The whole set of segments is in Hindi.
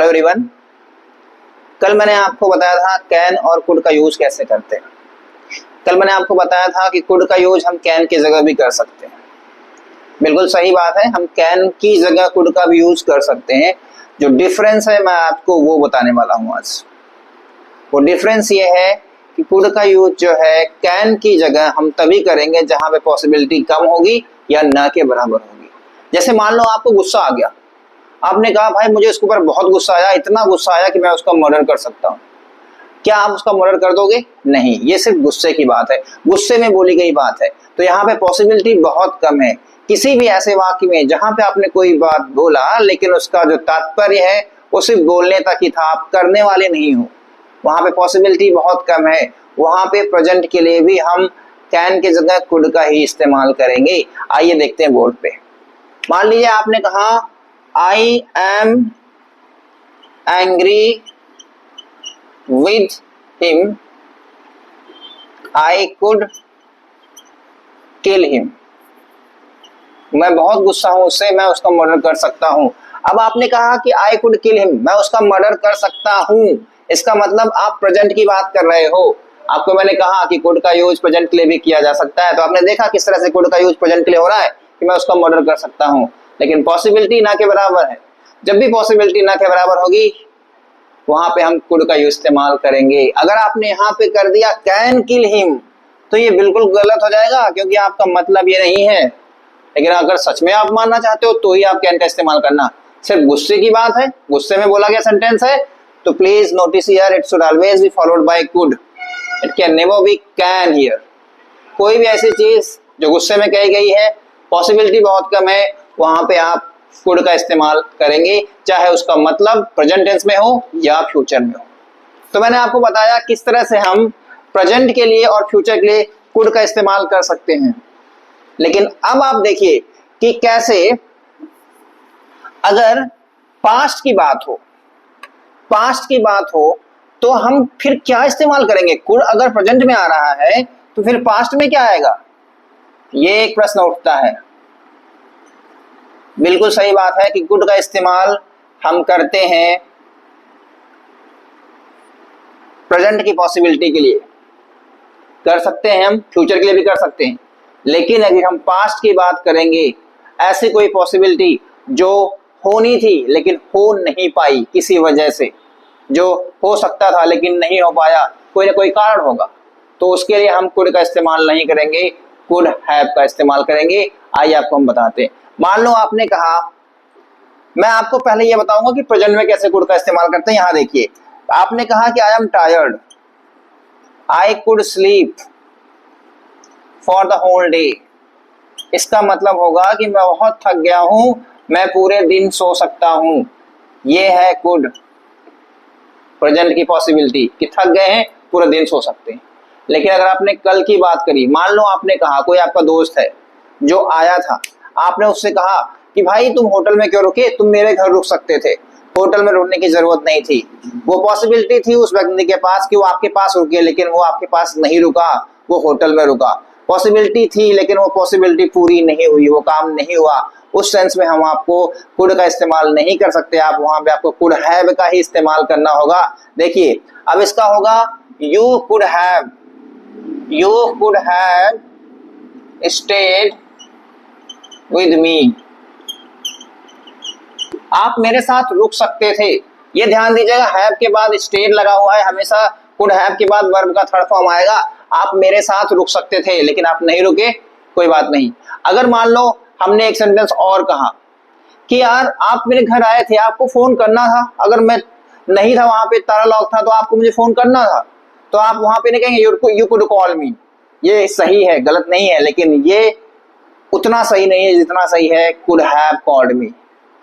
एवरीवन, कल मैंने आपको बताया था कैन और कुड का यूज कैसे करते हैं। कल मैंने आपको बताया था कि कुड का यूज हम कैन की जगह भी कर सकते हैं। बिल्कुल सही बात है, हम कैन की जगह कुड का भी यूज कर सकते हैं। जो डिफरेंस है मैं आपको वो बताने वाला हूँ आज। वो डिफरेंस ये है कि कुड का यूज जो है कैन की जगह हम तभी करेंगे जहां पे पॉसिबिलिटी कम होगी या ना के बराबर होगी। जैसे मान लो आपको गुस्सा आ गया, आपने कहा भाई मुझे इसके ऊपर बहुत गुस्सा आया, इतना गुस्सा आया कि मैं उसका मर्डर कर सकता हूँ। क्या आप उसका मर्डर कर दोगे? नहीं, ये सिर्फ गुस्से की बात है, गुस्से में बोली गई बात है। तो यहाँ पे पॉसिबिलिटी बहुत कम है। किसी भी ऐसे वाक्य में जहां पे आपने कोई बात बोला लेकिन उसका जो तात्पर्य है वो सिर्फ बोलने तक ही था, आप करने वाले नहीं हो, वहां पे पॉसिबिलिटी बहुत कम है। वहां पे प्रेजेंट के लिए भी हम कैन की जगह कुड का ही इस्तेमाल करेंगे। आइए देखते हैं बोर्ड पे। मान लीजिए आपने कहा I am angry with him, I could kill him. मैं बहुत गुस्सा हूं उससे, मैं उसका मर्डर कर सकता हूं। अब आपने कहा कि आई कुड किल हिम, मैं उसका मर्डर कर सकता हूं, इसका मतलब आप प्रेजेंट की बात कर रहे हो। आपको मैंने कहा कि कुड का यूज प्रेजेंट के लिए भी किया जा सकता है, तो आपने देखा किस तरह से कुड का यूज प्रेजेंट के लिए हो रहा है कि मैं उसका मर्डर कर सकता हूं, लेकिन पॉसिबिलिटी ना के बराबर है। जब भी पॉसिबिलिटी ना के बराबर होगी वहां पे हम कुड का यूज इस्तेमाल करेंगे। अगर आपने यहाँ पे कर दिया कैन किल हिम तो ये बिल्कुल गलत हो जाएगा, क्योंकि आपका मतलब ये नहीं है। लेकिन अगर सच में आप मानना चाहते हो तो ही आप कैन का इस्तेमाल करना। सिर्फ गुस्से की बात है, गुस्से में बोला गया सेंटेंस है, तो please notice here it should always be followed by could, it can never be can hear. कोई भी ऐसी चीज जो गुस्से में कही गई है, पॉसिबिलिटी बहुत कम है, वहां पे आप कुड का इस्तेमाल करेंगे, चाहे उसका मतलब प्रेजेंट टेंस में हो या फ्यूचर में हो। तो मैंने आपको बताया किस तरह से हम प्रेजेंट के लिए और फ्यूचर के लिए कुड का इस्तेमाल कर सकते हैं। लेकिन अब आप देखिए कि कैसे अगर पास्ट की बात हो, पास्ट की बात हो तो हम फिर क्या इस्तेमाल करेंगे? कुड अगर प्रेजेंट में आ रहा है तो फिर पास्ट में क्या आएगा? ये एक प्रश्न उठता है। बिल्कुल सही बात है कि कुड का इस्तेमाल हम करते हैं प्रेजेंट की पॉसिबिलिटी के लिए, कर सकते हैं, हम फ्यूचर के लिए भी कर सकते हैं। लेकिन अगर हम पास्ट की बात करेंगे, ऐसी कोई पॉसिबिलिटी जो होनी थी लेकिन हो नहीं पाई किसी वजह से, जो हो सकता था लेकिन नहीं हो पाया, कोई ना कोई कारण होगा, तो उसके लिए हम कुड का इस्तेमाल नहीं करेंगे, कुड हैव का इस्तेमाल करेंगे। आइए आपको हम बताते हैं। मान लो आपने कहा, मैं आपको पहले ये बताऊंगा कि प्रेजेंट में कैसे कुड का इस्तेमाल करते हैं। यहां देखिए, आपने कहा कि I am tired, I could sleep for the whole day. इसका मतलब होगा कि मैं बहुत थक गया हूं, मैं पूरे दिन सो सकता हूं। ये है कुड, प्रेजेंट की पॉसिबिलिटी कि थक गए हैं, पूरे दिन सो सकते हैं। लेकिन अगर आपने कल की बात करी, मान लो आपने कहा कोई आपका दोस्त है जो आया था, आपने उससे कहा कि भाई तुम होटल में क्यों रुके, तुम मेरे घर रुक सकते थे, होटल में रुकने की जरूरत नहीं थी। वो पॉसिबिलिटी थी उस व्यक्ति के पास कि वो आपके पास रुके, लेकिन वो आपके पास नहीं रुका, वो होटल में रुका। पॉसिबिलिटी थी लेकिन वो पॉसिबिलिटी पूरी नहीं हुई, वो काम नहीं हुआ। उस सेंस में हम आपको कुड का इस्तेमाल नहीं कर सकते, आप वहां पे आपको कुड हैव का ही इस्तेमाल करना होगा। देखिए अब इसका होगा you could have, you could have stayed with me. आप मेरे साथ रुक सकते थे। ये ध्यान दीजिएगा, हैव के बाद स्टेड लगा हुआ है, हमेशा कुड हैव के बाद वर्ब का थर्ड फॉर्म आएगा। आप मेरे साथ रुक सकते थे लेकिन आप नहीं रुके, कोई बात नहीं। अगर मान लो हमने एक सेंटेंस और कहा कि यार आप मेरे घर आए थे, आपको फोन करना था, अगर मैं नहीं था वहां पे, ताला लॉक था, तो आपको मुझे फोन करना था, तो आप वहां पे नहीं कहेंगे यू कुड कॉल मी। ये सही है, गलत नहीं है, लेकिन ये उतना सही नहीं है जितना सही है कुड हैव कॉल्ड मी।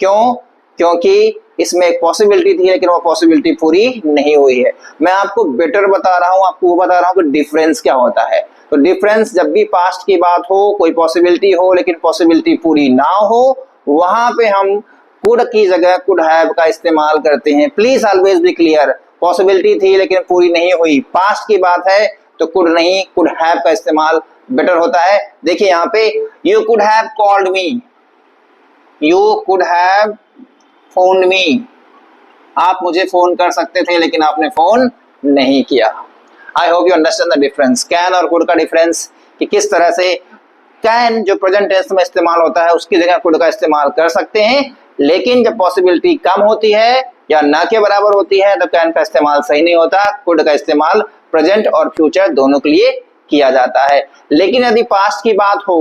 क्यों? क्योंकि इसमें एक पॉसिबिलिटी थी लेकिन वो पॉसिबिलिटी पूरी नहीं हुई है। मैं आपको बेटर बता रहा हूं, आपको वो बता रहा हूं कि डिफरेंस क्या होता है। तो डिफरेंस, जब भी पास्ट की बात हो, कोई पॉसिबिलिटी हो लेकिन पॉसिबिलिटी पूरी ना हो, वहां पे हम कुड की जगह कुड हैव का इस्तेमाल करते हैं। Please always be clear, possibility थी लेकिन पूरी नहीं हुई, पास्ट की बात है तो कुड नहीं, कुड हैव का इस्तेमाल बेटर होता है। देखिए यहाँ पे you could have called me, you could have phoned me, आप मुझे फोन कर सकते थे लेकिन आपने फोन नहीं किया। I hope you understand the difference, can और कुड का डिफरेंस, कि किस तरह से कैन जो प्रेजेंट टेंस में इस्तेमाल होता है उसकी जगह कुड का इस्तेमाल कर सकते हैं, लेकिन जब पॉसिबिलिटी कम होती है या ना के बराबर होती है तो कैन का इस्तेमाल सही नहीं होता, कुड का इस्तेमाल प्रेजेंट और फ्यूचर दोनों के लिए किया जाता है। लेकिन यदि पास्ट की बात हो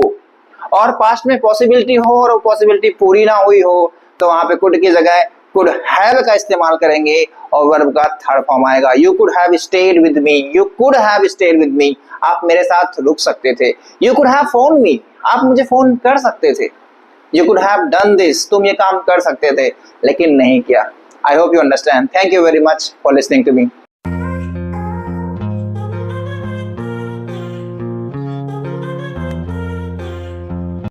और पास्ट में पॉसिबिलिटी हो और पॉसिबिलिटी पूरी ना हुई हो तो वहां पे कुड की जगह कुड हैव का इस्तेमाल करेंगे और वर्ब का थर्ड फॉर्म आएगा। You could have stayed with me, you could have stayed with me, आप मेरे साथ रुक सकते थे। You could have phone me, आप मुझे फोन कर सकते थे। You could have done this, तुम ये काम कर सकते थे लेकिन नहीं किया। I hope you understand. Thank you very much for listening to me.